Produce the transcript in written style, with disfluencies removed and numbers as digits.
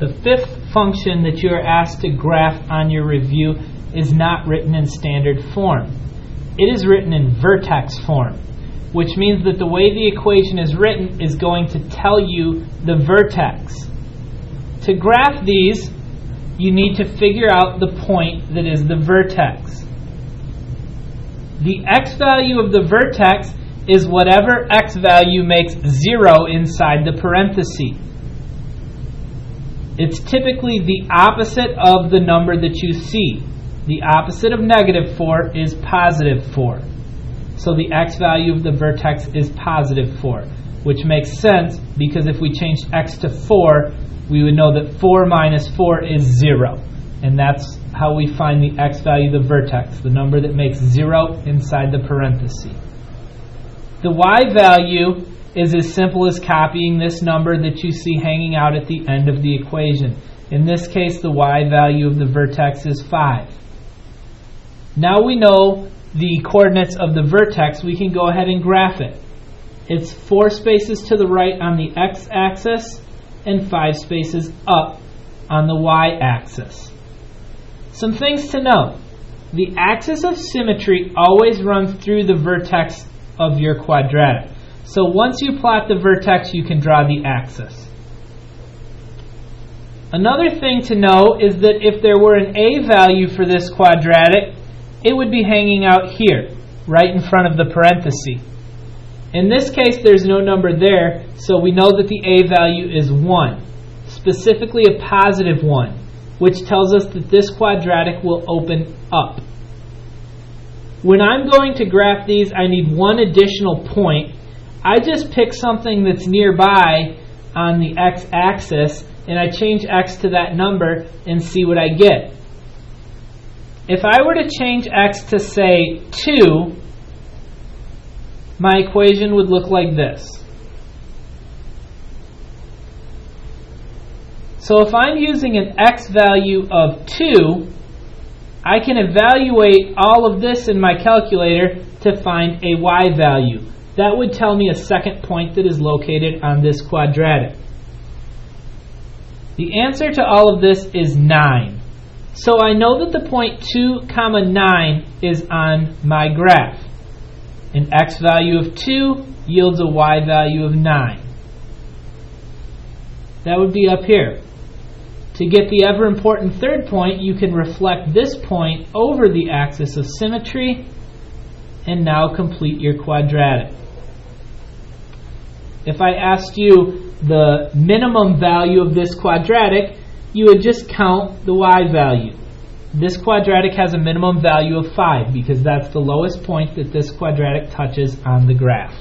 The fifth function that you are asked to graph on your review is not written in standard form. It is written in vertex form, which means that the way the equation is written is going to tell you the vertex. To graph these, you need to figure out the point that is the vertex. The x value of the vertex is whatever x value makes 0 inside the parenthesis. It's typically the opposite of the number that you see. The opposite of negative 4 is positive 4. So the x value of the vertex is positive 4, which makes sense because if we changed x to 4, we would know that 4 minus 4 is 0. And that's how we find the x value of the vertex, the number that makes 0 inside the parenthesis. The y value is as simple as copying this number that you see hanging out at the end of the equation. In this case, the y value of the vertex is 5. Now we know the coordinates of the vertex, we can go ahead and graph it. It's 4 spaces to the right on the x-axis and 5 spaces up on the y-axis. Some things to know. The axis of symmetry always runs through the vertex of your quadratic. So once you plot the vertex, you can draw the axis. Another thing to know is that if there were an a value for this quadratic, it would be hanging out here, right in front of the parenthesis. In this case, there's no number there, so we know that the a value is 1, specifically a positive 1, which tells us that this quadratic will open up. When I'm going to graph these, I need one additional point. I just pick something that's nearby on the x-axis, and I change x to that number and see what I get. If I were to change x to, say, 2, my equation would look like this. So if I'm using an x value of 2, I can evaluate all of this in my calculator to find a y value. That would tell me a second point that is located on this quadratic. The answer to all of this is 9. So I know that the point 2, 9 is on my graph. An x value of 2 yields a y value of 9. That would be up here. To get the ever important third point, you can reflect this point over the axis of symmetry and now complete your quadratic. If I asked you the minimum value of this quadratic, you would just count the y value. This quadratic has a minimum value of 5 because that's the lowest point that this quadratic touches on the graph.